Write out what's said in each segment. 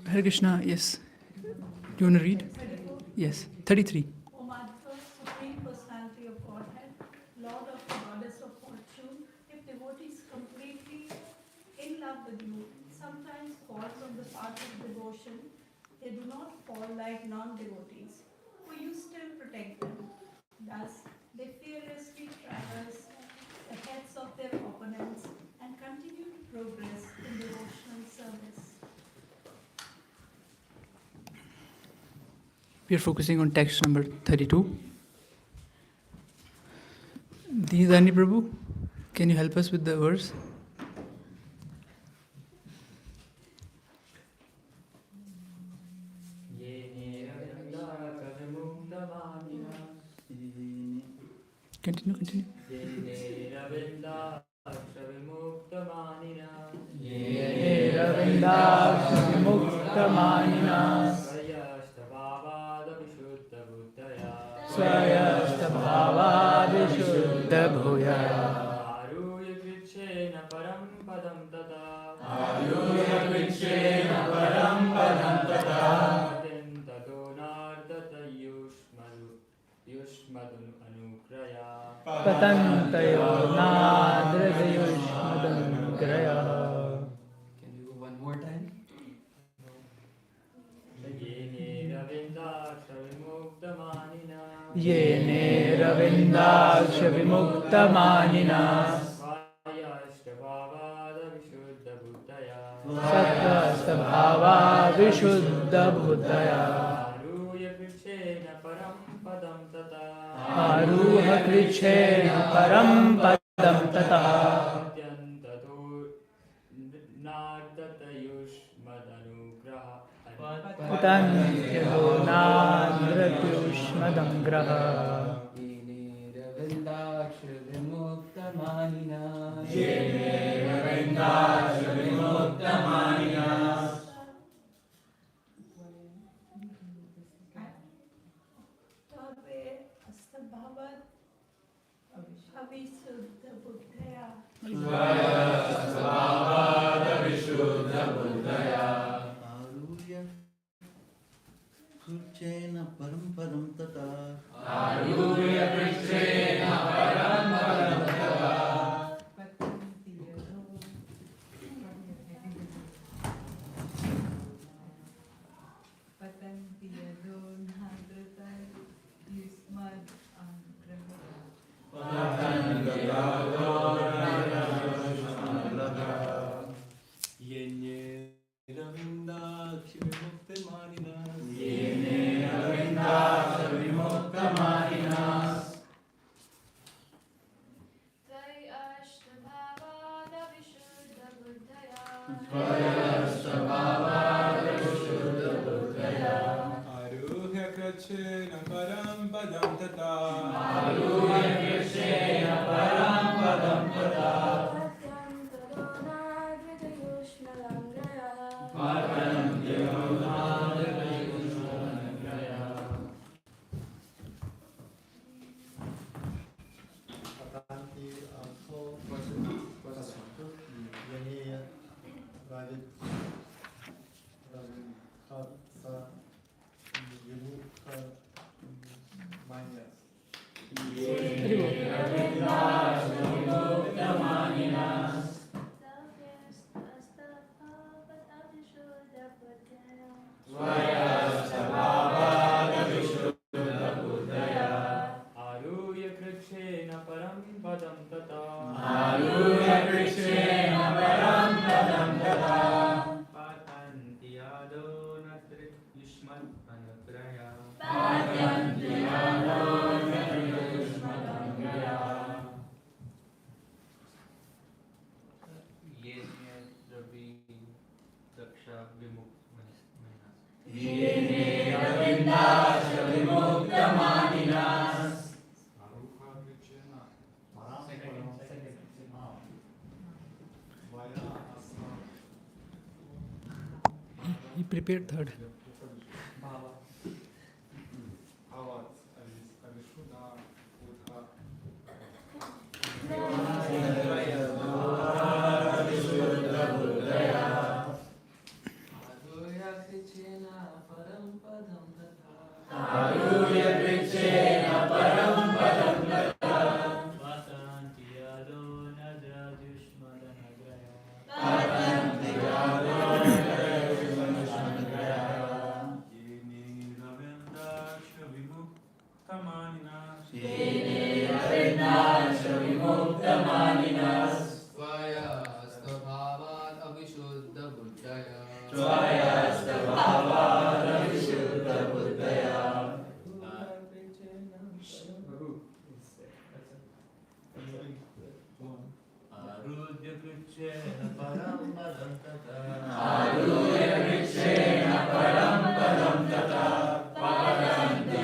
Hare Krishna, yes. Do you want to read? 34? Yes. 33. O Madhava, Supreme Personality of Godhead, Lord of the Goddess of Fortune, if devotees completely in love with you sometimes fall from the path of devotion, they do not fall like non-devotees, for you still protect them. Thus, they fearlessly traverse the heads of their opponents and continue to progress in devotional service. We are focusing on text number 32. Dini Prabhu, can you help us with the verse? Continue. Swayastabhavad Vishuddha Bhuya Aruya Krishena Param Padam Tata Aruya Krishena Param Padam Tata Patentadonardata Yushmadun Anukraya Patantayo Nadradayushmadangraya. Can you go one more time? Yene Ravindaksha Vimuktamanina Satvastabhava Vishuddha Bhutaya Aruha Krichena Param Padam Tata Patantayo Nadradayushmadangraha. Yene Ravindaksha Vimuktamanina Yene Ravindaksha Vimuktamanina Tave astabhavat avisuddha buddhaya. Swayastabhavad Vishuddha Buddhaya Aruya Kurchena Param Padam Tata Aruya Krishena Param Padam Tata Yene Ravindaksha Vimuktamanina Yene Ravindaksha Vimuktamanina Swayastabhavad Vishuddha Buddhaya Aruha Krishena Param Padam Tata Aruya Krishena Param Padam Tata Patanti also Yene Ravindaksha Vimuktamanina Swayastabhavad Vishuddha Buddhaya Aruya Krishena Param Padam Tata Aruya Krishena Param Padam Tata Patantiyado Natrit Yushmat Anukraya Patantiyado Natryushmadangraya Yene Ravindaksha Vimuktamanina Yene Ravindaksha Vimuktamanina Aruha Krishena He prepared third. Bhava Avat Avishuddha Buddha Swayastabhavad Vishuddha Buddhaya Aruya कृच्छेन परं पदं तथा आरुह्य कृच्छेन परं पदं तथा पतन्ति यदो नद्राजुष्मदनग्रया पतन्ति येनेरविन्दाक्ष विमुक्तमानिनः त्वयास्तभावात् अविशुद्धबुद्धया त्वयास्तभावादविशुद्धबुद्धया आरुह्य कृच्छेन परं पदं तथा आरुह्य कृच्छेन परं पदं तथा पतन्ति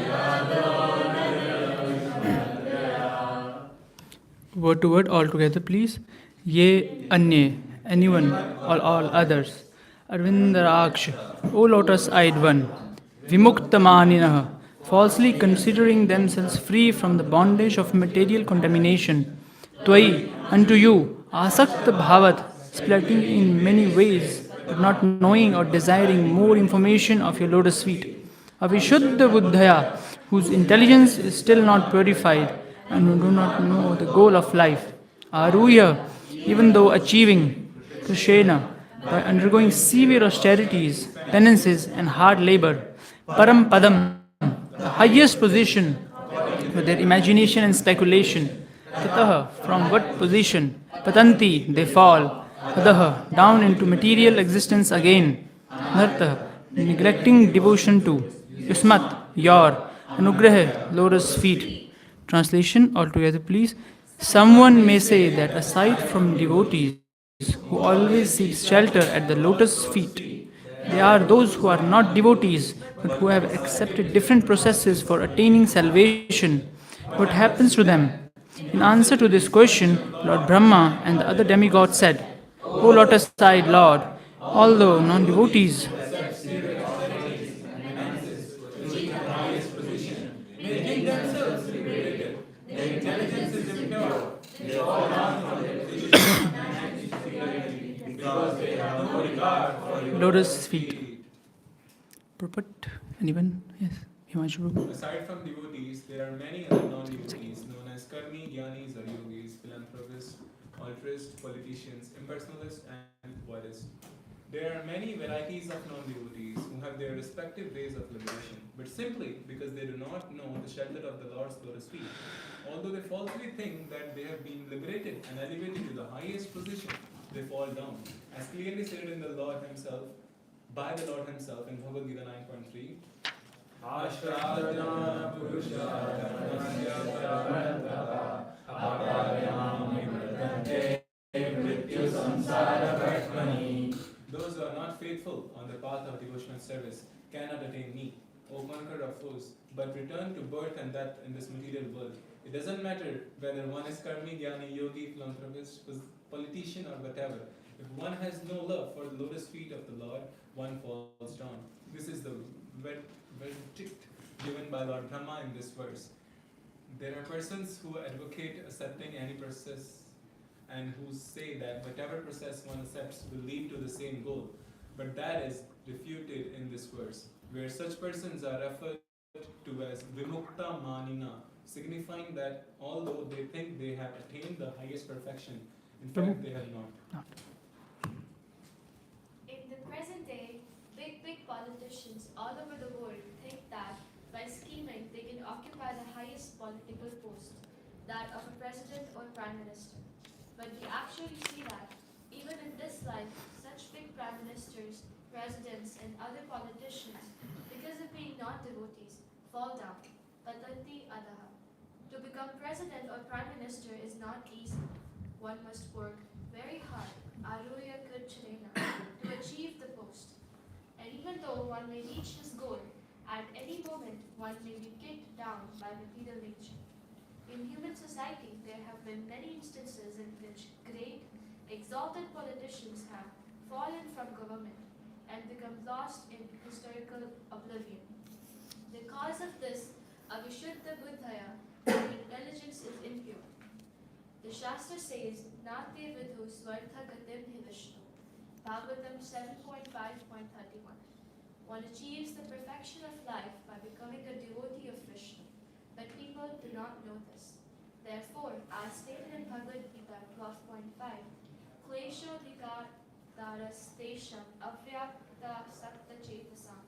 Word to word all together, please. Ye anye, anyone or all others. Arvindaraksh, O lotus-eyed one. Vimuktamaninaha, falsely considering themselves free from the bondage of material contamination. Twai, unto you. Asakta bhavat, splitting in many ways, but not knowing or desiring more information of your lotus feet. Avishuddha buddhaya, whose intelligence is still not purified and who do not know the goal of life. Aruya, even though achieving Krishna by undergoing severe austerities, penances, and hard labor. Param Padam, the highest position with their imagination and speculation. Tataha, from what position? Patanti, they fall. Adaha, down into material existence again. Nartha, neglecting devotion to. Yusmat, your. Anugraha, lotus feet. Translation altogether, please. Someone may say that aside from devotees who always seek shelter at the lotus feet, there are those who are not devotees but who have accepted different processes for attaining salvation. What happens to them? In answer to this question, Lord Brahma and the other demigods said, O lotus-eyed Lord, although non-devotees because they have no regard for you. lotus feet. Purport? Anyone? Yes. Himanshu Prabhu. Aside from devotees, there are many other non-devotees known as karmi, jnanis or yogis, philanthropists, altruists, politicians, impersonalists, and voidists. There are many varieties of non-devotees who have their respective ways of liberation, but simply because they do not know the shelter of the Lord's lotus feet. Although they falsely think that they have been liberated and elevated to the highest position, they fall down. As clearly stated in the Lord Himself, by the Lord Himself in Bhagavad Gita 9.3, Ashradana Purusha Dharmasya Prabhantava Aparayami Vardhante Mrityu Samsara Bhartmani. those who are not faithful on the path of devotional service cannot attain me, O conqueror of foes, but return to birth and death in this material world. It doesn't matter whether one is karmi, jnani, yogi, philanthropist, politician, or whatever. If one has no love for the lotus feet of the Lord, one falls down. This is the verdict given by Lord Brahma in this verse. There are persons who advocate accepting any process and who say that whatever process one accepts will lead to the same goal. But that is refuted in this verse, where such persons are referred to as vimukta manina, signifying that although they think they have attained the highest perfection, in fact they have not. In the present day, big politicians all over the world think that by scheming they can occupy the highest political post, that of a president or prime minister. But we actually see that, even in this life, such big prime ministers, presidents, and other politicians, because of being not devotees, fall down. Patanti adaha. To become president or prime minister is not easy. One must work very hard, aruya krichrena, to achieve the post. And even though one may reach his goal, at any moment one may be kicked down by material nature. In human society, there have been many instances in which great, exalted politicians have fallen from government and become lost in historical oblivion. The cause of this, avishuddha buddhaya, their intelligence is impure. The Shastra says, Nate vidhu swartha gatim hi Vishnu. Bhagavatam 7.5.31. one achieves the perfection of life by becoming a devotee of Krishna. But people do not know this. Therefore, as stated in Bhagavad Gita 12.5, Kleshodhikadaras avyakta sakta chetasam.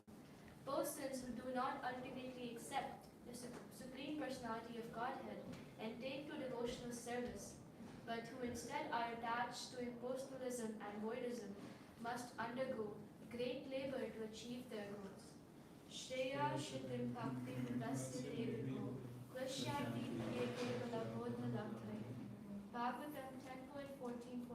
Persons who do not ultimately accept the Supreme Personality of Godhead and take to devotional service, but who instead are attached to impersonalism and voidism, must undergo great labor to achieve their goals. Shreya Shritim Bhakti Tasya Deviko Krishyati Yeke Balabodha Labdhare. Bhagavatam 10.14.4.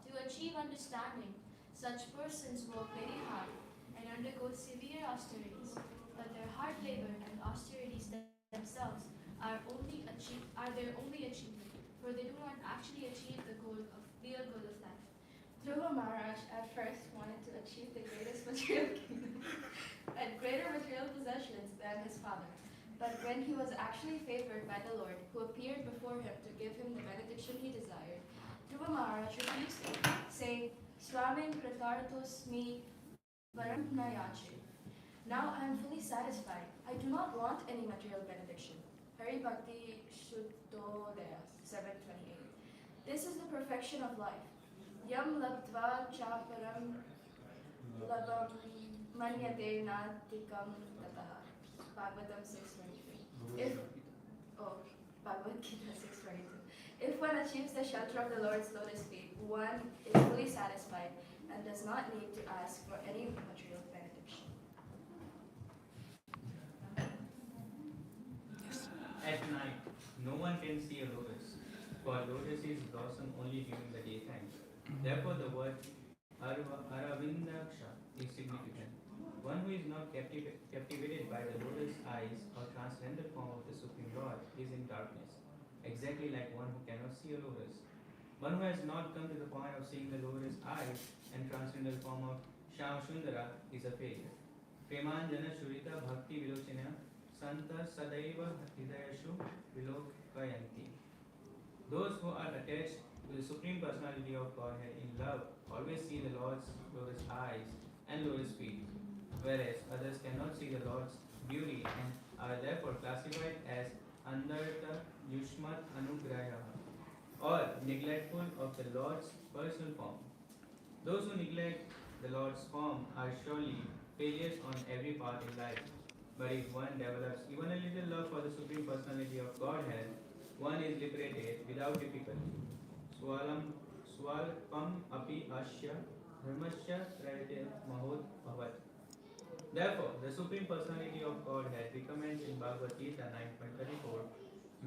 To achieve understanding, such persons work very hard and undergo severe austerities, but their hard labor and austerities themselves are their only achievement, for they do not actually achieve the real goal of life. Dhruva Maharaj at first wanted to achieve the greatest material kingdom and greater material possessions than his father. But when he was actually favored by the Lord, who appeared before him to give him the benediction he desired, Dhruva Maharaj refused it, saying, Swamin Pratartos me varam nayache. Now I am fully satisfied. I do not want any material benediction. Hari Bhakti Shuddhodaya 7.28. This is the perfection of life. Yam labdva cha param labam manyate natikam tataha. Bhagavatam 6.23. Bhagavad Gita 6.22. If one achieves the shelter of the Lord's lotus feet, one is fully satisfied and does not need to ask for any material benediction. At night, no one can see a lotus, for lotuses blossom only during the daytime. Therefore, the word Aravindaksha is significant. One who is not captivated by the lotus eyes or transcendental form of the Supreme Lord is in darkness, exactly like one who cannot see a lotus. One who has not come to the point of seeing the lotus eyes and transcendental form of Shyam Sundara is a failure. Premanjana Shurita Bhakti Vilochina Santa Sadaiva Hridayashu Vilokayanti. Those who are attached to the Supreme Personality of Godhead in love always see the Lord's lotus eyes and lotus feet, whereas others cannot see the Lord's beauty and are therefore classified as Andarta Yushmat Anugraya, or neglectful of the Lord's personal form. Those who neglect the Lord's form are surely failures on every part in life. But if one develops even a little love for the Supreme Personality of Godhead, one is liberated without difficulty. Swalpam api asya dharmasya trayate mahod bhavat. Therefore, the Supreme Personality of Godhead recommends in Bhagavad Gita 9.34,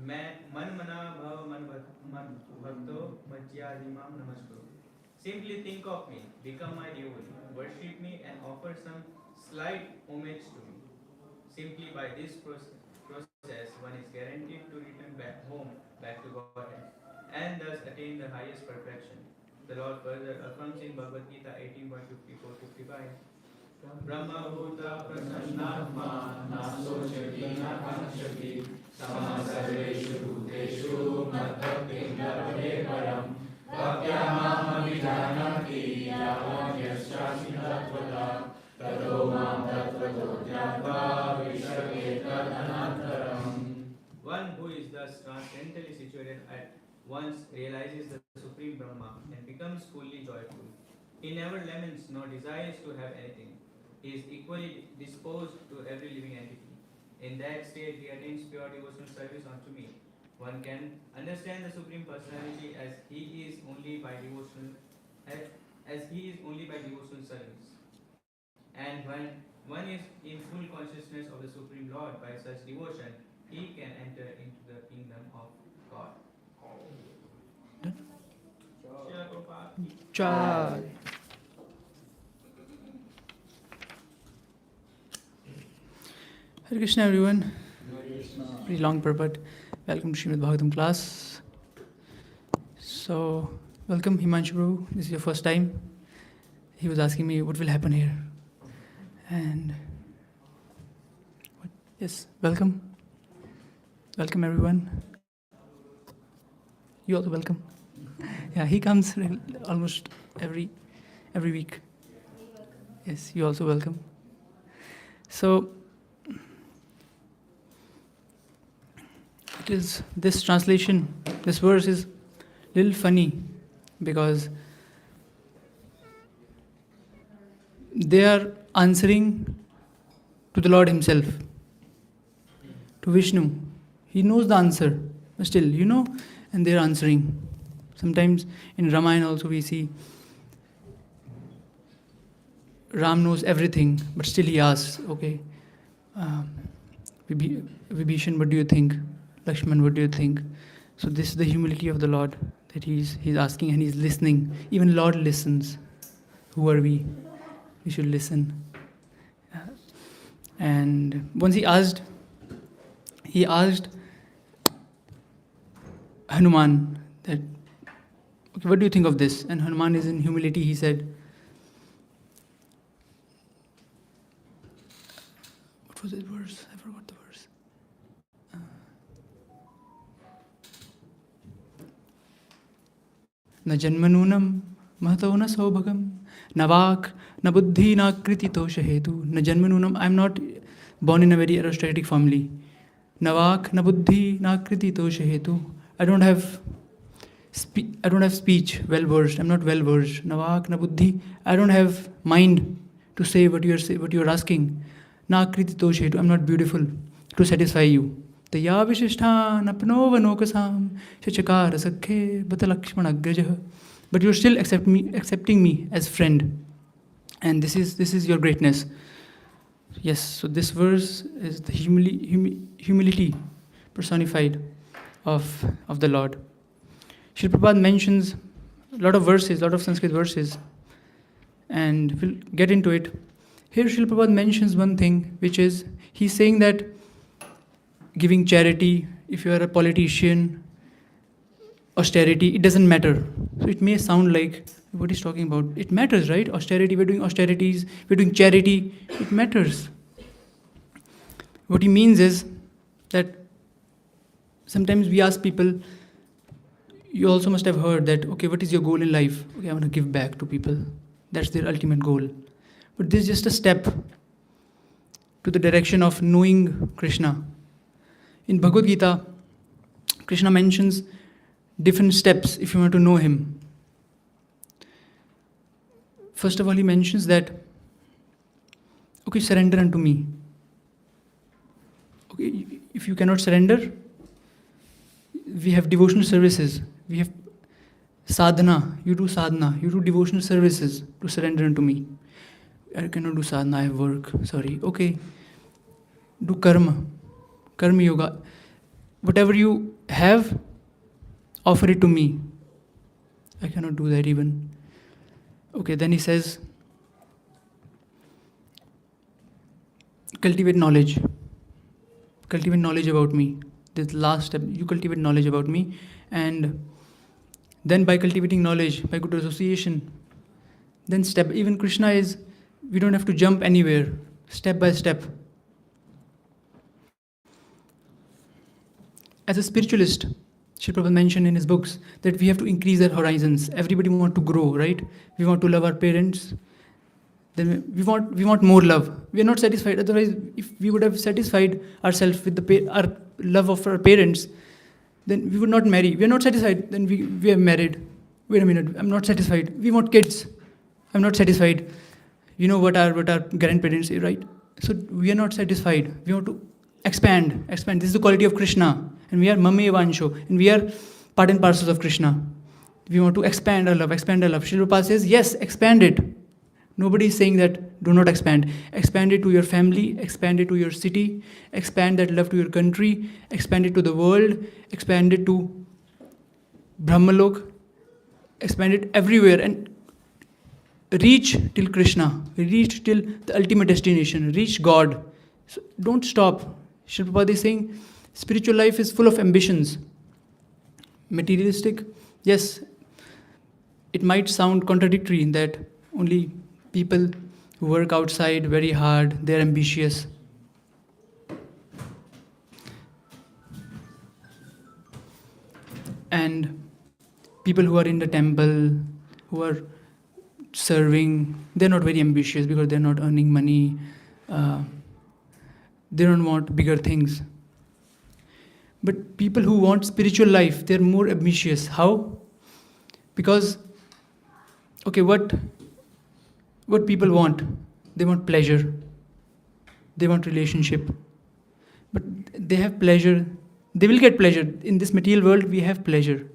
Man mana bhava man bhakto majyadimam namaskuru. Simply think of me, become my devotee, worship me and offer some slight homage to me. Simply by this process, one is guaranteed to return back home, back to Godhead, and thus attain the highest perfection. The Lord further affirms in Bhagavad Gita 18.54-55, Brahma Bhuta Prasannatma Nasochati Nakanshati Sama Sarveshu Bhuteshu Madbhaktim Lavade Param Bhakyamam Abhijanati Yavam Yasyasmi Tattvata Tato Mam Tattvato Jnatva Vishake Tadanantaram. One who is thus transcendently situated at once realizes the Supreme Brahma and becomes fully joyful. He never laments nor desires to have anything. He is equally disposed to every living entity. In that state, he attains pure devotional service unto me. One can understand the Supreme Personality as he is only by devotional service. And when one is in full consciousness of the Supreme Lord by such devotion, he can enter into the kingdom of God. Chad. Hare Krishna everyone. Pretty long purport. Welcome to Srimad Bhagavatam class. So, welcome Himanshu Prabhu. This is your first time. He was asking me what will happen here. And yes, welcome. Welcome everyone. You also welcome. Yeah, he comes almost every week. Yes, you're also welcome. So, it is this translation, this verse is a little funny because they are answering to the Lord Himself, to Vishnu. He knows the answer, but still, and they're answering. Sometimes in Ramayana also we see Ram knows everything, but still he asks, okay, Vibhishan, what do you think? Lakshman, what do you think? So this is the humility of the Lord, that he's asking and he's listening. Even Lord listens. Who are we? We should listen. And once he asked Hanuman that, okay, what do you think of this? And Hanuman is in humility, he said, what was that verse? I forgot the verse. न जन्मनूनं महतो न सौभगं न वाक् न बुद्धि न कृति तोष हेतु न जन्मनूनं. I am not born in a very aristocratic family. न वाक् न बुद्धि न कृति तोष हेतु. I don't have speech well versed. I'm not well versed. न वाक् न बुद्धि. I don't have mind to say what you're asking. न कृति तोष हेतु. I'm not beautiful to satisfy you. तया विशिष्टान् अपनोवनोकसां शचकार सखे बत लक्ष्मण अग्रजः. But you're still accepting me as friend, and this is your greatness. Yes, so this verse is the humility personified of the Lord. Srila Prabhupada mentions a lot of Sanskrit verses, and we'll get into it. Here Srila Prabhupada mentions one thing, which is, he's saying that giving charity, if you are a politician, austerity, it doesn't matter. So it may sound like, what he's talking about, it matters, right? Austerity, we're doing austerities, we're doing charity, it matters. What he means is that sometimes we ask people, you also must have heard that, okay, what is your goal in life? Okay, I want to give back to people. That's their ultimate goal. But this is just a step to the direction of knowing Krishna. In Bhagavad Gita, Krishna mentions different steps if you want to know him. First of all, he mentions that, okay, surrender unto me. Okay, if you cannot surrender, we have devotional services. We have sadhana. You do sadhana. You do devotional services to surrender unto me. I cannot do sadhana. I have work. Sorry. Okay. Do karma. Karma yoga. Whatever you have, offer it to me. I cannot do that even. Okay, then he says, cultivate knowledge. Cultivate knowledge about me. This last step, you cultivate knowledge about me. And then by cultivating knowledge, by good association, then even Krishna is, we don't have to jump anywhere, step by step. As a spiritualist, Srila Prabhupada mentioned in his books that we have to increase our horizons. Everybody wants to grow, right? We want to love our parents. Then we want more love. We are not satisfied. Otherwise, if we would have satisfied ourselves with our love of our parents, then we would not marry. We are not satisfied. Then we are married. Wait a minute. I'm not satisfied. We want kids. I'm not satisfied. You know what our grandparents say, right? So we are not satisfied. We want to expand. This is the quality of Krishna. And we are Mame Vansho. And we are part and parcels of Krishna. We want to expand our love. Srila Prabhupada says, yes, expand it. Nobody is saying that do not expand. Expand it to your family, expand it to your city, expand that love to your country, expand it to the world, expand it to Brahmalok, expand it everywhere and reach till Krishna, reach till the ultimate destination, reach God. So don't stop. Srila Prabhupada is saying spiritual life is full of ambitions. Materialistic, yes, it might sound contradictory in that only people who work outside very hard, they're ambitious. And people who are in the temple, who are serving. They're not very ambitious because they're not earning money. They don't want bigger things. But people who want spiritual life, they're more ambitious. How? Because, okay, what people want? They want pleasure. They want relationship. But they have pleasure. They will get pleasure. In this material world, we have pleasure.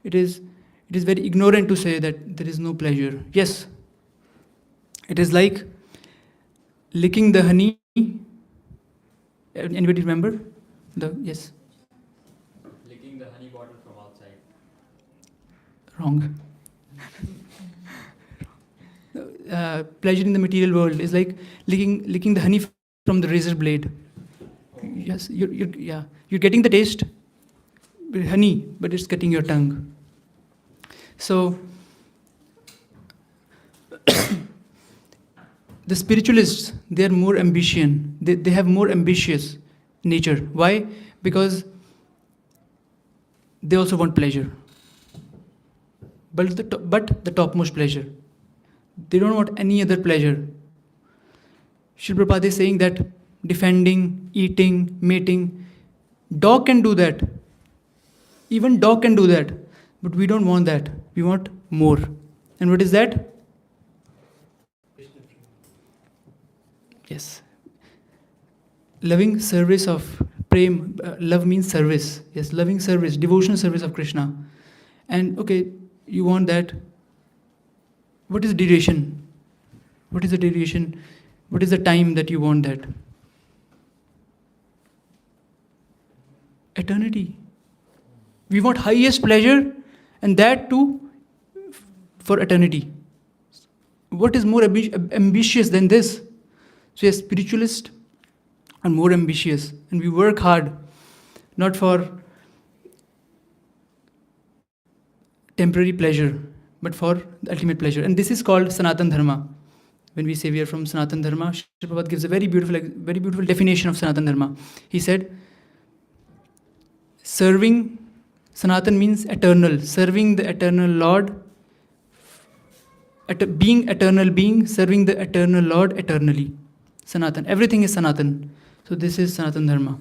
It is very ignorant to say that there is no pleasure. Yes. It is like licking the honey. Anybody remember? Yes. Licking the honey bottle from outside. Wrong. Pleasure in the material world is like licking the honey from the razor blade. Yes, you're getting the taste, honey, but it's cutting your tongue. So the spiritualists, they are more ambition. They have more ambitious nature. Why? Because they also want pleasure, but the topmost pleasure. They don't want any other pleasure. Srila Prabhupada is saying that defending, eating, mating, dog can do that. Even dog can do that. But we don't want that. We want more. And what is that? Yes. Loving service of prem. Love means service. Yes, loving service, devotional service of Krishna. And okay, you want that. What is the duration? What is the duration? What is the time that you want that? Eternity. We want highest pleasure, and that too for eternity. What is more ambitious than this? So yes, spiritualists are more ambitious, and we work hard, not for temporary pleasure, but for the ultimate pleasure. And this is called Sanatan Dharma. When we say we are from Sanatan Dharma, Srila Prabhupada gives a very beautiful definition of Sanatan Dharma. He said, serving Sanatan means eternal, serving the eternal Lord, being eternal being, serving the eternal Lord eternally. Sanatan. Everything is Sanatan. So this is Sanatan Dharma.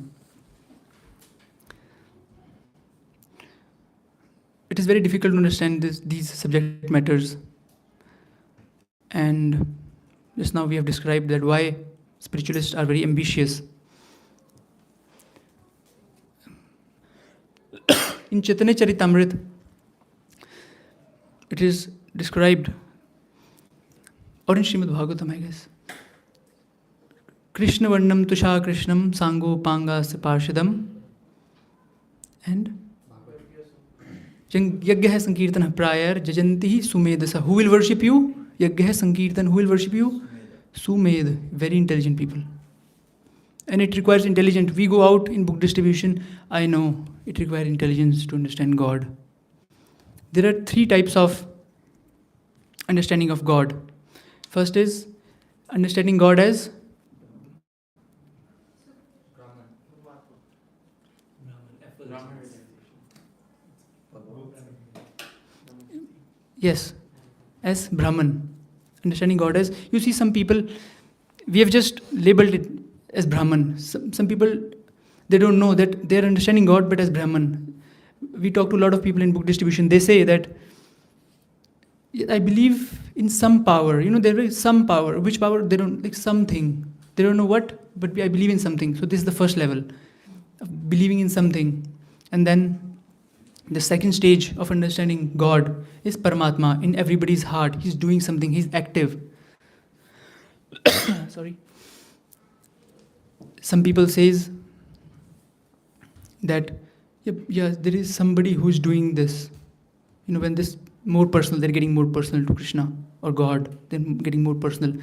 It is very difficult to understand these subject matters. And just now we have described that why spiritualists are very ambitious. In Chaitanya Charitamrita, it is described, or in Srimad Bhagavatam, I guess. Krishna Varnam Tusha Krishnam Sango Panga Parshadam and Yagya Sankirtan Prayar Jajanti Sumedasa. Who will worship you? Yagya Sankirtan. Who will worship you? Sumed. Very intelligent people. And it requires intelligence. We go out in book distribution. I know it requires intelligence to understand God. There are 3 types of understanding of God. First is understanding God as yes, as Brahman. Understanding God as, you see some people, we have just labeled it as Brahman. Some people, they don't know that they're understanding God but as Brahman. We talk to a lot of people in book distribution. They say that, I believe in some power. There is some power. Which power? They don't, like something. They don't know what, but I believe in something. So this is the first level of believing in something. And then the second stage of understanding God is Paramatma in everybody's heart. He's doing something. He's active. Sorry. Some people says that yeah, there is somebody who's doing this. When this more personal, they're getting more personal to Krishna or God. They're getting more personal.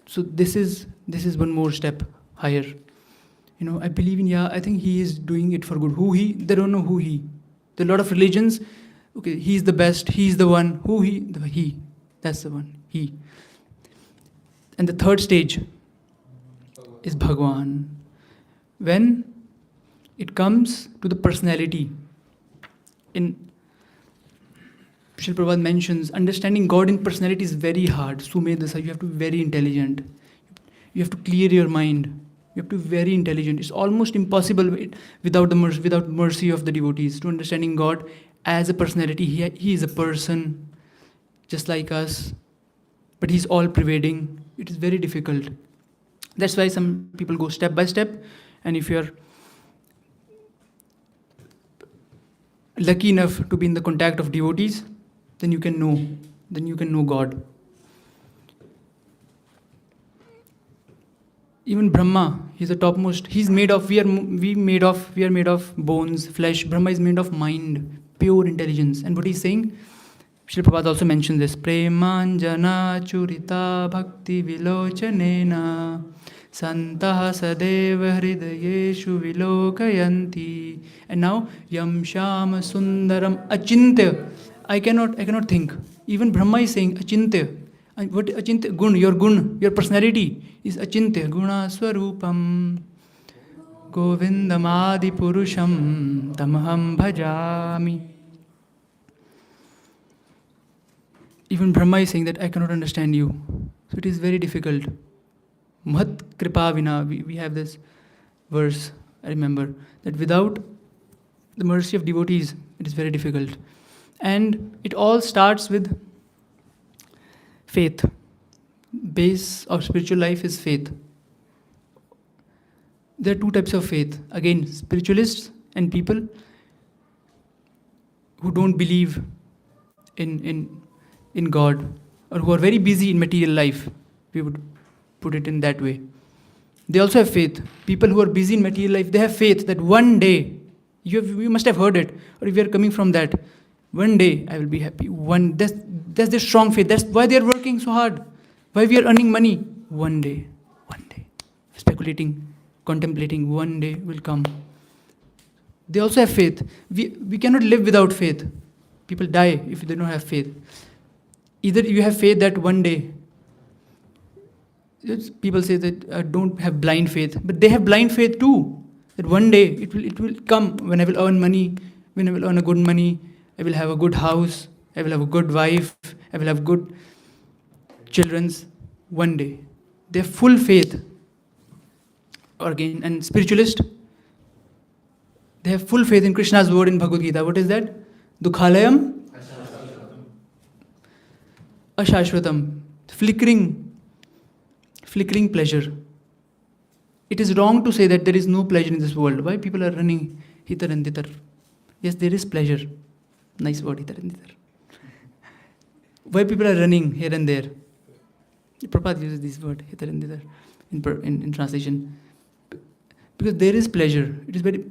So this is one more step higher. I believe in, I think he is doing it for good. Who he? They don't know who he. There are a lot of religions. Okay, he's the best. He's the one. Who he? He. That's the one. He. And the third stage is Bhagwan. When it comes to the personality, in Srila Prabhupada mentions understanding God in personality is very hard. Sumedasa, you have to be very intelligent. You have to clear your mind. You have to be very intelligent. It's almost impossible without mercy of the devotees to understanding God as a personality. He is a person just like us, but He's all pervading. It is very difficult. That's why some people go step by step, and if you're lucky enough to be in the contact of devotees, then you can know God. Even Brahma, he's the topmost. He's made of, we are made of bones, flesh. Brahma is made of mind, pure intelligence. And what he's saying, Srila Prabhupada also mentions this, Premanjana churita bhakti vilochanena santaha sadeva hridayeshu vilokayanti. And now, yam shama sundaram achintya. I cannot think. Even Brahma is saying achintya. And what achintya? Gun, your personality is achintya. Guna swarupam govindamadi purusham tamaham bhajami. Even Brahma is saying that I cannot understand you. So it is very difficult. Mahat kripa vina. We have this verse, I remember, that without the mercy of devotees, it is very difficult. And it all starts with faith. Base of spiritual life is faith. There are two types of faith. Again, spiritualists and people who don't believe in God, or who are very busy in material life. We would put it in that way. They also have faith. People who are busy in material life, they have faith that one day, you must have heard it, or if you are coming from that, one day I will be happy. That's their strong faith. That's why they are working so hard. Why we are earning money. One day. Speculating, contemplating, one day will come. They also have faith. We cannot live without faith. People die if they don't have faith. Either you have faith that one day, people say that don't have blind faith, but they have blind faith too. That one day it will come when I will earn money, when I will earn a good money, I will have a good house, I will have a good wife, I will have good children's. One day. They have full faith. Or again, and spiritualist, they have full faith in Krishna's word in Bhagavad Gita. What is that? Dukhalayam ashashvatam. Flickering pleasure. It is wrong to say that there is no pleasure in this world. Why people are running hither and thither? Yes, there is pleasure. Nice word, hither and thither. Why people are running here and there? Prabhupada uses this word, hither and thither, in translation. Because there is pleasure. It is very,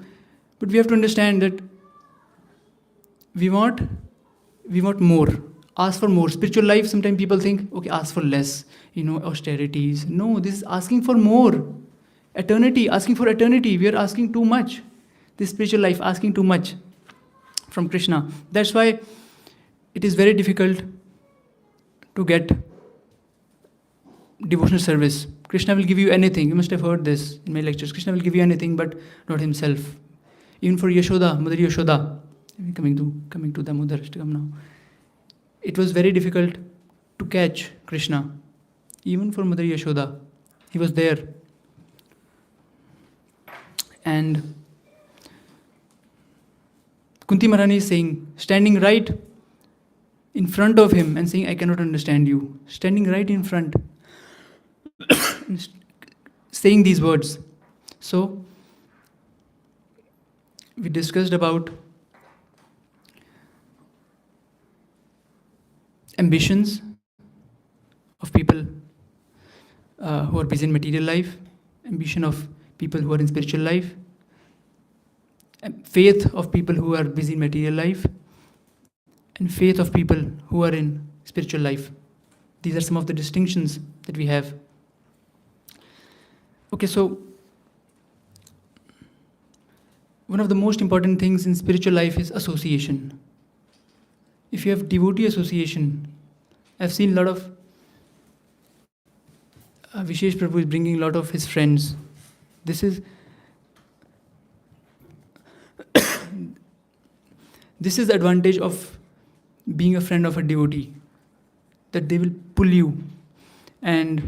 but we have to understand that we want more. Ask for more. Spiritual life, sometimes people think, okay, ask for less, austerities. No, this is asking for more. Eternity, asking for eternity. We are asking too much. This spiritual life, asking too much from Krishna. That's why it is very difficult to get devotional service. Krishna will give you anything. You must have heard this in my lectures. Krishna will give you anything, but not himself. Even for Yashoda, Mother Yashoda, coming to the Mother Ashtakam now. It was very difficult to catch Krishna. Even for Mother Yashoda, he was there. And Kunti Maharani is saying, standing right in front of him and saying, I cannot understand you. Standing right in front, saying these words. So, we discussed about ambitions of people who are busy in material life, ambition of people who are in spiritual life, faith of people who are busy in material life, and faith of people who are in spiritual life. These are some of the distinctions that we have. Okay, so one of the most important things in spiritual life is association. If you have devotee association, I've seen a lot of Vishesh Prabhu is bringing a lot of his friends. This is the advantage of being a friend of a devotee, that they will pull you, and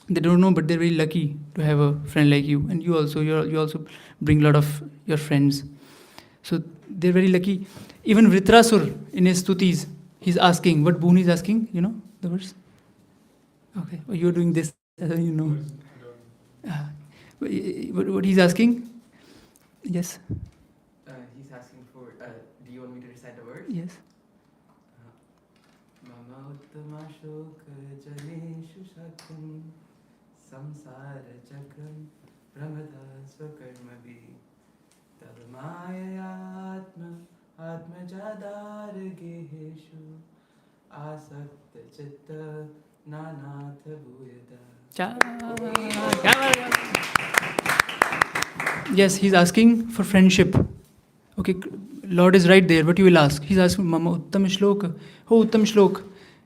they don't know, but they're very lucky to have a friend like you. And you also bring a lot of your friends, so they're very lucky. Even Vritrasur in his stutis, he's asking what boon he's asking. You know the verse? Okay, well, you're doing this, you know. What he's asking? Yes. He's asking for. Do you want me to recite the words? Yes. Mama uttama shoka janeshu shakam samsara chakram pramada swakarmabhi tadmaya atma jadar geheshu asakta chitta nanatha bhuyada. Yes, he's asking for friendship. Okay, Lord is right there. What you will ask? He's asking, Mama Uttam Shlok. Oh, Uttam Shlok.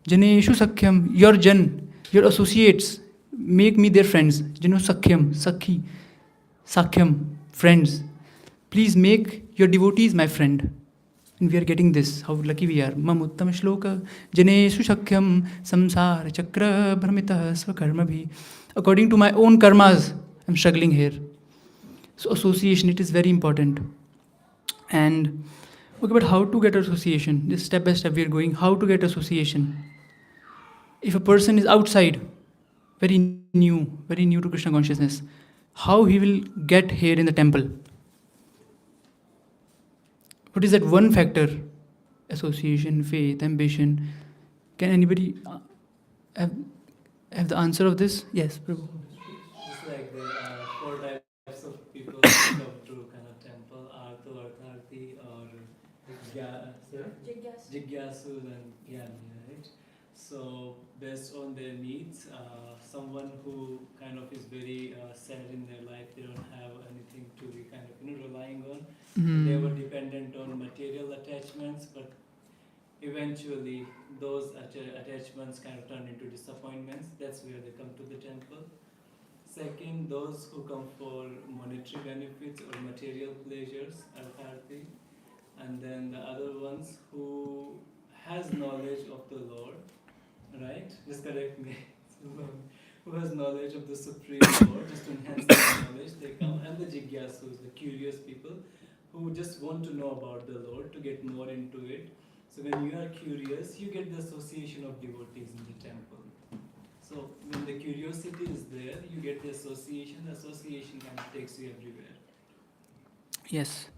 Janeshu Sakhyam. Your Jan, your associates, make me their friends. Janu Sakhyam, Sakhi, Sakhyam, friends. Please make your devotees my friend. And we are getting this. How lucky we are. Mam Uttam Shloka. Janeshu Sakhyam. Samsara Chakra Brahmita Swakarma bhi. According to my own karmas, I'm struggling here. So association, it is very important. And okay, but how to get association? This step by step we are going. How to get association? If a person is outside, very new to Krishna consciousness, how he will get here in the temple? What is that one factor? Association, faith, ambition. Can anybody have the answer of this? Yes, Prabhu. It's like there are 4 types of people who come to kind of temple: Arthu, Artharthi, or Jigyasus and Gyani, right? So based on their needs, someone who kind of is very sad in their life, they don't have anything to be kind of relying on. They were dependent on material attachments, but eventually those attachments kind of turn into disappointments. That's where they come to the temple. Second, those who come for monetary benefits or material pleasures, Artharthi. And then the other ones who has knowledge of the Lord, right? Just correct me. Who has knowledge of the Supreme Lord, just to enhance their knowledge, they come. And the Jigyasus, the curious people, who just want to know about the Lord, to get more into it. So when you are curious, you get the association of devotees in the temple. So when the curiosity is there, you get the association. The association kind of takes you everywhere. Yes.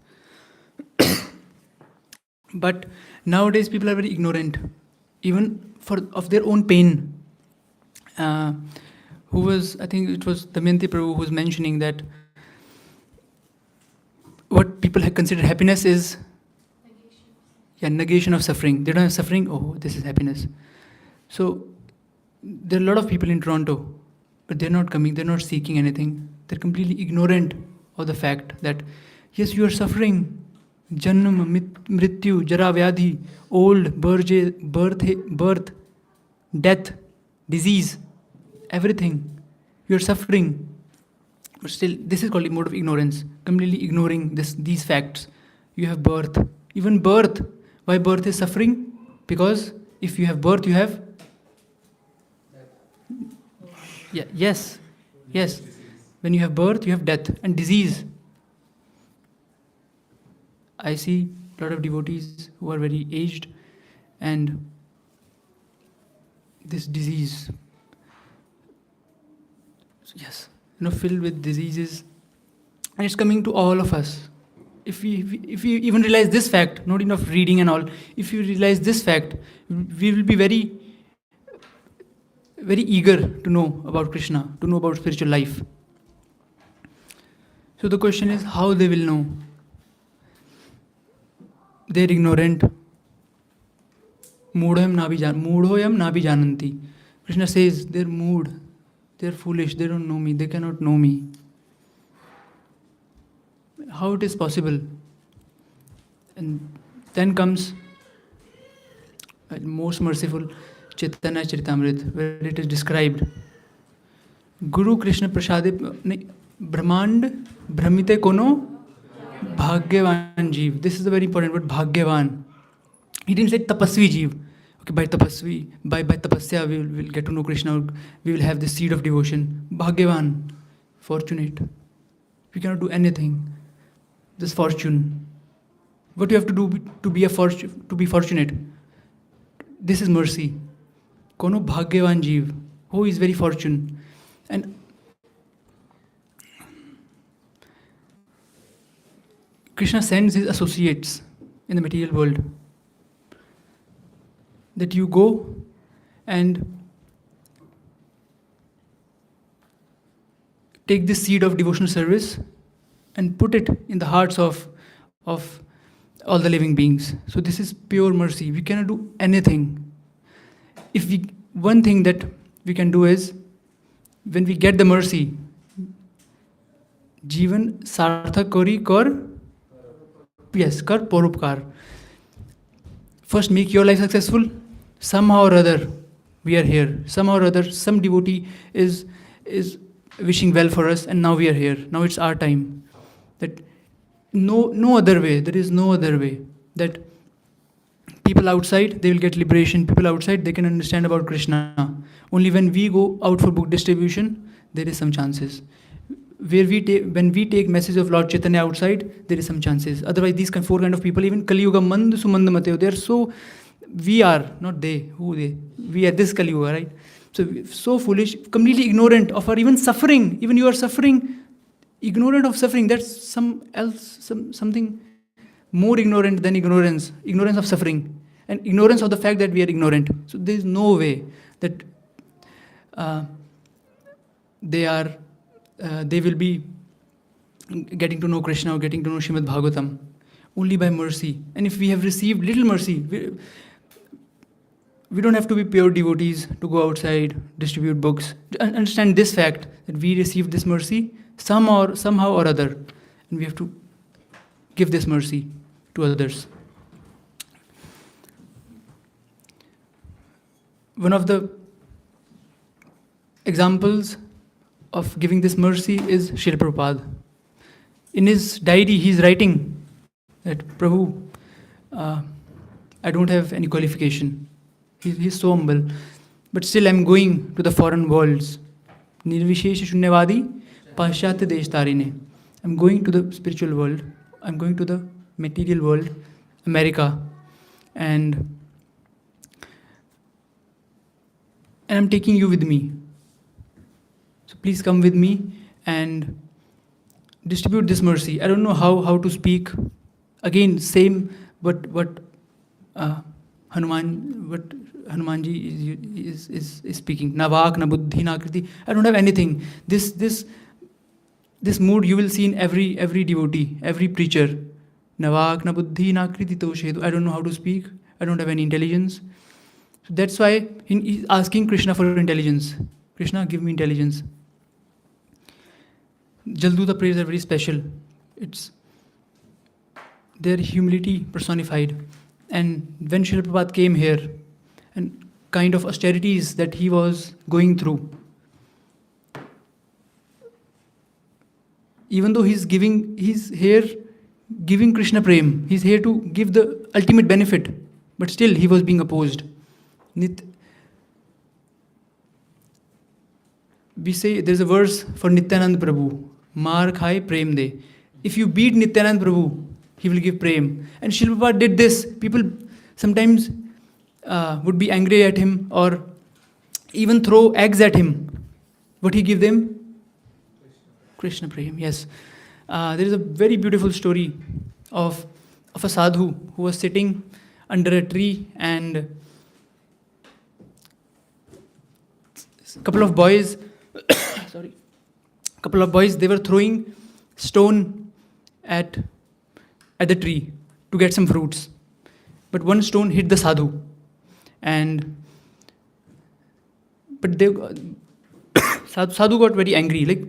But nowadays people are very ignorant, even of their own pain. I think it was Damayanti Prabhu who was mentioning that what people consider happiness is negation of suffering. They don't have suffering, oh, this is happiness. So there are a lot of people in Toronto, but they're not coming, they're not seeking anything. They're completely ignorant of the fact that, yes, you are suffering. Janma, Mrityu, Jara, Vyadhi, old, birth, death, disease, everything. You are suffering. But still, this is called a mode of ignorance. Completely ignoring these facts. You have birth. Even birth. Why birth is suffering? Because if you have birth, you have... Yes. When you have birth, you have death and disease. I see a lot of devotees who are very aged and this disease, yes, filled with diseases, and it's coming to all of us. If we even realize this fact, not enough reading and all, if you realize this fact, we will be very, very eager to know about Krishna, to know about spiritual life. So the question is, how they will know? They're ignorant. Mudhoyam na bhi jananti. Krishna says they're mood, they're foolish, they don't know me, they cannot know me. How it is possible? And then comes most merciful Chaitanya Charitamrita, where it is described. Guru Krishna Prasade Brahmand Brahmite Kono Bhagyavan Jeev. This is a very important word, Bhagyavan. He didn't say tapasvi jeev. Okay, by tapasvi, by tapasya, we will get to know Krishna, or we will have the seed of devotion. Bhagyavan, fortunate. We cannot do anything. This fortune. What you have to do to be fortunate? This is mercy. Kono bhagyavan jeev. Who is very fortunate. And Krishna sends his associates in the material world. That you go and take this seed of devotional service and put it in the hearts of all the living beings. So this is pure mercy. We cannot do anything. One thing that we can do is, when we get the mercy, Jivan Sarthak kori kar, yes, kar porupkar. First make your life successful. Somehow or other, we are here. Somehow or other, some devotee is wishing well for us, and now we are here. Now it's our time. That no other way. There is no other way. That people outside, they will get liberation. People outside, they can understand about Krishna. Only when we go out for book distribution, there is some chances. When we take message of Lord Chaitanya outside, there is some chances. Otherwise, these four kind of people, even Kali Yuga, Mand Sumand Mateo, they are so. We are, not they, who they? We are this Kali Yuga, right? So foolish, completely ignorant of our even suffering. Even you are suffering, ignorant of suffering. That's something more ignorant than ignorance. Ignorance of suffering. And ignorance of the fact that we are ignorant. So there is no way that they will be getting to know Krishna or getting to know Srimad Bhagavatam. Only by mercy. And if we have received little mercy, we don't have to be pure devotees to go outside, distribute books. Understand this fact, that we received this mercy somehow or other. And we have to give this mercy to others. One of the examples of giving this mercy is Srila Prabhupada. In his diary, he is writing that, Prabhu, I don't have any qualification. He's so humble. But still I'm going to the foreign worlds. Nirvishesha Shunyavadi Paschatya Desh Tarine. I'm going to the spiritual world. I'm going to the material world, America. And I'm taking you with me. So please come with me and distribute this mercy. I don't know how to speak. Again, same what Hanumanji is speaking. Na vak, na buddhi, na kriti. I don't have anything. This mood you will see in every devotee, every preacher. Na vak, na buddhi, na kriti toshedu. I don't know how to speak. I don't have any intelligence. So that's why he's asking Krishna for intelligence. Krishna, give me intelligence. Jalduta prayers are very special. It's their humility personified. And when Srila Prabhupada came here, and kind of austerities that he was going through, even though he's here giving Krishna Prem, he's here to give the ultimate benefit, but still he was being opposed. We say there's a verse for Nityanand Prabhu, Mar Khai Prem De. If you beat Nityanand Prabhu, he will give Prem. And Srila Prabhupada did this. People sometimes would be angry at him or even throw eggs at him. What he give them? Krishna Prem, yes. There is a very beautiful story of a sadhu who was sitting under a tree, and a couple of boys, they were throwing stone at the tree to get some fruits. But one stone hit the sadhu. But sadhu got very angry. Like,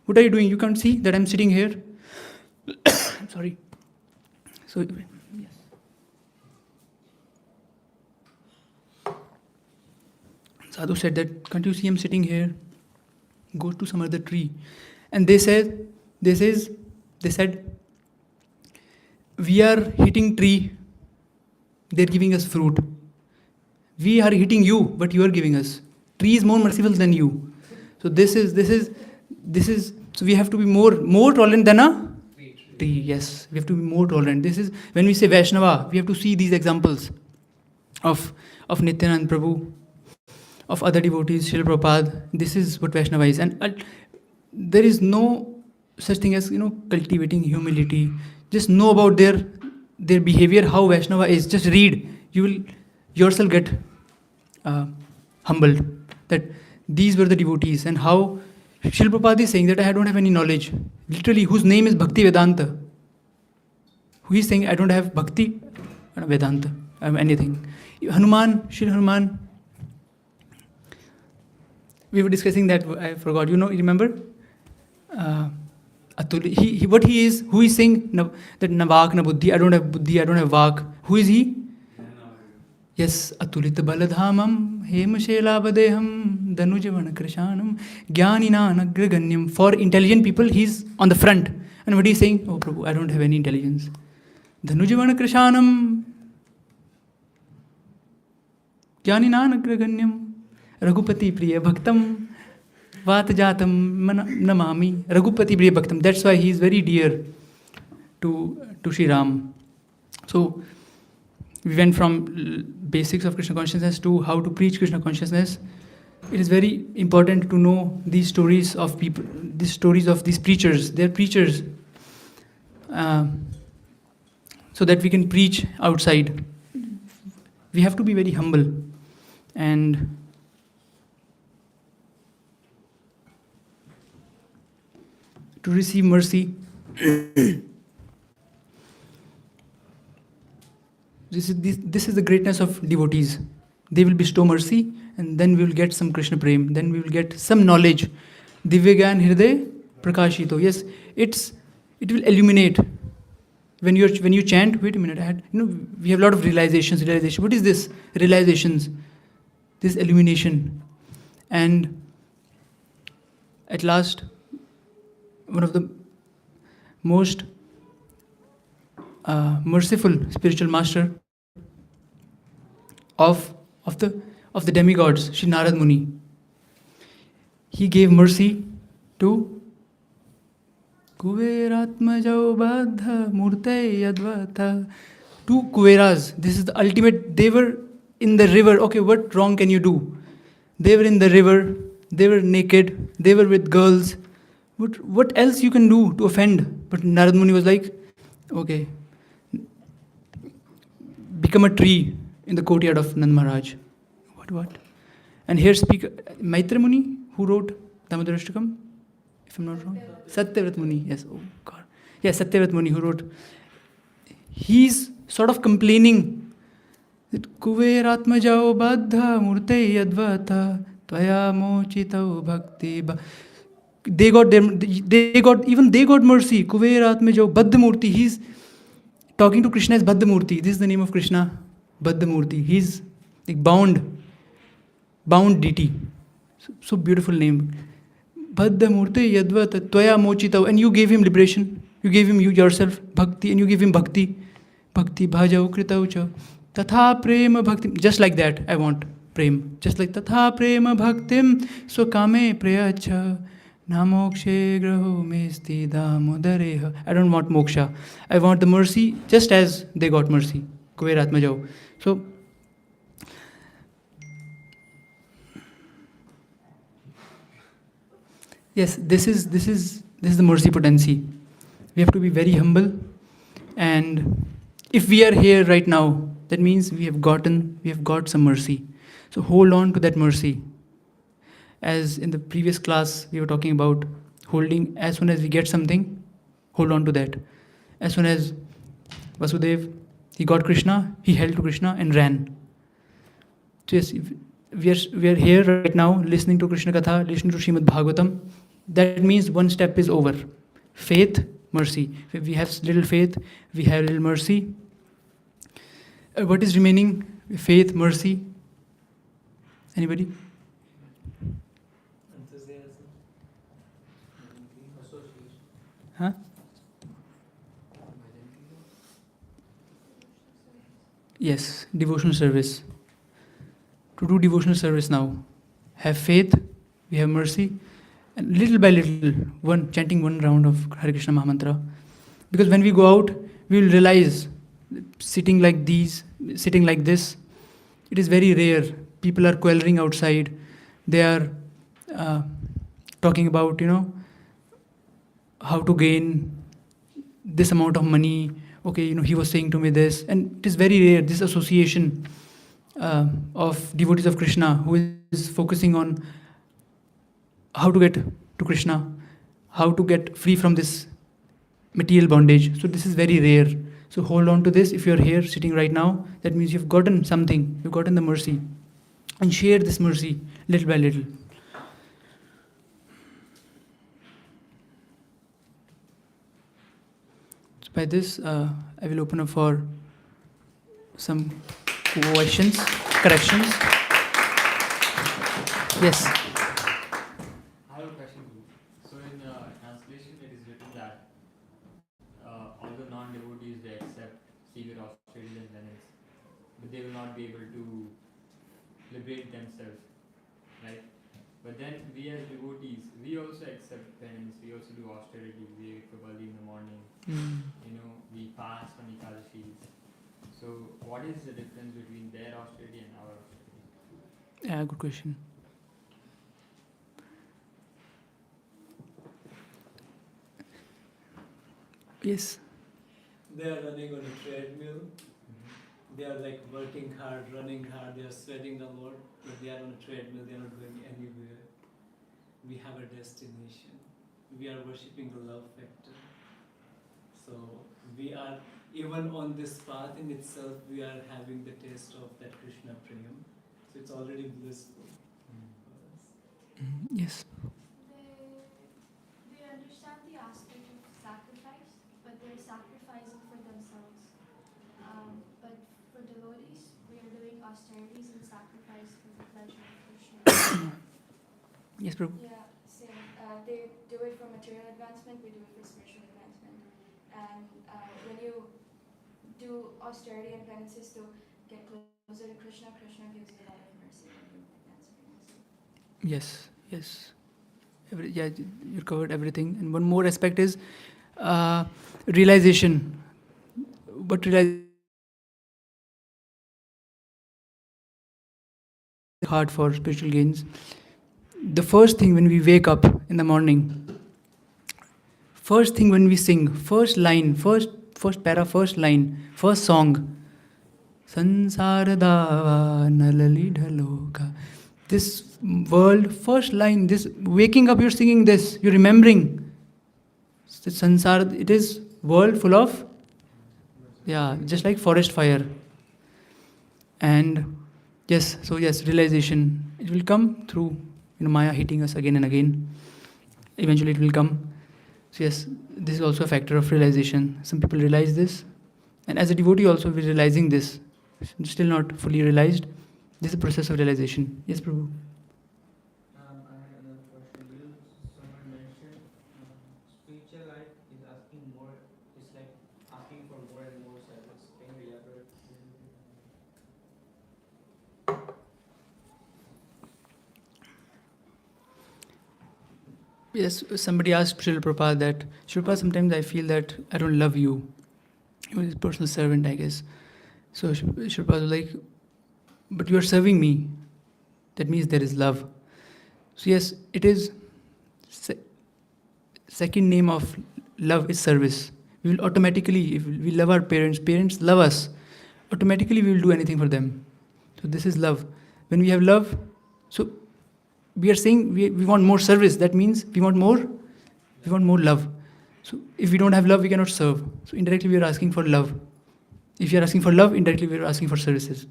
what are you doing? You can't see that I'm sitting here. Sorry. So, yes. Sadhu said that, can't you see I'm sitting here? Go to some other tree. And they said, we are hitting tree they're giving us fruit. We are eating you, but you are giving us. Tree is more merciful than you. So this is. So we have to be more tolerant than a tree. Yes, we have to be more tolerant. This is when we say Vaishnava, we have to see these examples of Nityanand Prabhu, of other devotees, Srila Prabhupada. This is what Vaishnava is, and there is no such thing as cultivating humility. Just know about their behavior, how Vaishnava is. Just read, you will yourself get humbled that these were the devotees, and how Srila Prabhupada is saying that I don't have any knowledge. Literally, whose name is Bhakti Vedanta. Who is saying I don't have Bhakti Vedanta, anything. Hanuman, Sri Hanuman. We were discussing that, I forgot. You remember? What he is, who is saying that na vak na buddhi, I don't have buddhi, I don't have vak. Who is he? Yes, Atulit Baladhamam, Hemashela Danujavana Krishanam, Jnanina Nagraganyam. For intelligent people, he's on the front. And what he's saying, oh Prabhu, I don't have any intelligence. Danujavana Krishanam, Jnanina Nagraganyam, Raghupati Priya Bhaktam, Vatajatam Namami, Raghupati Priya Bhaktam. That's why he is very dear to Sri Ram. So, we went from basics of Krishna consciousness to how to preach Krishna consciousness. It is very important to know these stories of people, these stories of these preachers. They're preachers, so that we can preach outside. We have to be very humble and to receive mercy. This is the greatness of devotees. They will bestow mercy, and then we will get some Krishna Prem. Then we will get some knowledge. Divya Gyan Hriday Prakashito. Yes, it will illuminate. When you chant, wait a minute, we have a lot of realizations. What is this? Realizations. This illumination. And at last, one of the most merciful spiritual master of the demigods, Shri Narad Muni. He gave mercy to Kuveratmajau Baddha Murte Yadvata. Two Kuveras. This is the ultimate. They were in the river. Okay, what wrong can you do? They were in the river. They were naked. They were with girls. What else you can do to offend? But Narad Muni was like, okay, become a tree in the courtyard of Nand Maharaj. What? And here speak Maitra Muni, who wrote Damodarashtakam, if I'm not wrong. Satyavrat Muni, yes, oh God. Yes, Satyavrat Muni, who wrote. He's sort of complaining that Kuveratmajao Baddha Murte Yadvata Tvaya Mochitau Bhakti. They got mercy. Kuveratmajao Baddha Murti. He's talking to Krishna as Baddha Murti. This is the name of Krishna, Baddha Murti. He's like bound deity. So beautiful name. Baddha Murti Yadvata Tvaya Mochitau. And you gave him liberation. You gave him yourself, Bhakti, and you gave him Bhakti. Bhakti Bhajau Kritaucha. Tatha Prema Bhakti. Just like that, I want Prem. Just like Tatha Prema Bhaktim Swakame Prayacha. Namokshe graho mesti damodareha. I don't want moksha. I want the mercy just as they got mercy. Kuveratmajau. So, yes, this is the mercy potency. We have to be very humble, and if we are here right now, that means we have got some mercy. So hold on to that mercy. As in the previous class, we were talking about holding. As soon as we get something, hold on to that. As soon as Vasudev, he got Krishna, he held to Krishna and ran. So yes, we are here right now, listening to Krishna Katha, listening to Srimad Bhagavatam. That means one step is over. Faith, mercy. If we have little faith, we have little mercy. What is remaining? Faith, mercy. Anybody? Huh? Yes, devotional service. To do devotional service now, have faith, we have mercy, and little by little, chanting one round of Hare Krishna Mahamantra. Because when we go out, we will realize sitting like this, it is very rare. People are quarreling outside. They are talking about, how to gain this amount of money. Okay, he was saying to me this, and it is very rare. This association of devotees of Krishna who is focusing on how to get to Krishna, how to get free from this material bondage. So this is very rare. So hold on to this. If you're here sitting right now, that means you've gotten something. You've gotten the mercy. And share this mercy little by little. So by this, I will open up for some questions, corrections. Yes. I have a question for you. So in translation, it is written that although non-devotees they accept severe austerities and penance, but they will not be able to liberate themselves, right? But then we as devotees, we also accept penance, we also do austerity, we wake up early in the morning, we fast on Ekadashis. So what is the difference between their austerity and our austerity? Yeah, good question. Yes. They are running on a treadmill. They are like working hard, running hard, they are sweating a lot, but they are on a treadmill, they are not going anywhere. We have a destination. We are worshipping the love factor. So we are, even on this path in itself, we are having the taste of that Krishna Prem. So it's already blissful for us. Yes. They understand the aspect of sacrifice, but they're sacrificing for themselves. But for devotees, we are doing austerities and sacrifice for the pleasure of Krishna. Yes, Prabhu. Yeah, same. They do it for material advancement, we do it for spiritual advancement. And when you do austerity and penances to get closer to Krishna, Krishna gives you a lot of mercy when you advance for yourself. Yes. You covered everything. And one more aspect is realization. What realization? Hard for spiritual gains. The first thing when we wake up in the morning, first thing when we sing, first line, first para, first line, first song, Sansara nalali dhaloka. This world, first line, this waking up, you're singing this, you're remembering. Sansara, it is world full of, just like forest fire. And yes, realization, it will come through, Maya hitting us again and again. Eventually it will come. So yes, this is also a factor of realization. Some people realize this. And as a devotee also, we're realizing this. Still not fully realized. This is a process of realization. Yes, Prabhu. I have another question. Someone mentioned spiritual life is asking more, it's like asking for more and more service. Can you elaborate? Yes, somebody asked Srila Prabhupada that, Srila Prabhupada, sometimes I feel that I don't love you. He was his personal servant, I guess. So Srila Prabhupada was like, but you are serving me. That means there is love. So yes, it is, second name of love is service. We will automatically, if we love our parents love us, automatically we will do anything for them. So this is love. When we have love, so we are saying we want more service. That means we want more love. So if we don't have love, we cannot serve. So indirectly we are asking for love. If you are asking for love, indirectly we are asking for services.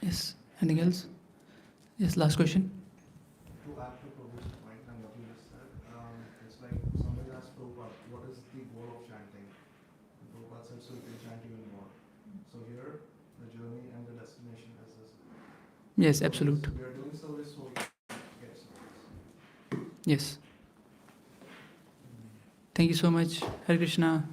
Yes. Anything else? Yes, last question. To add to Prabhu's point and what you just said, it's like somebody asked Prabhupada, what is the goal of chanting? And Prabhupada said, so you can chant even more. So here, the journey and the destination is this. Yes, absolute. We are doing service, so we get service. Yes. Thank you so much. Hare Krishna.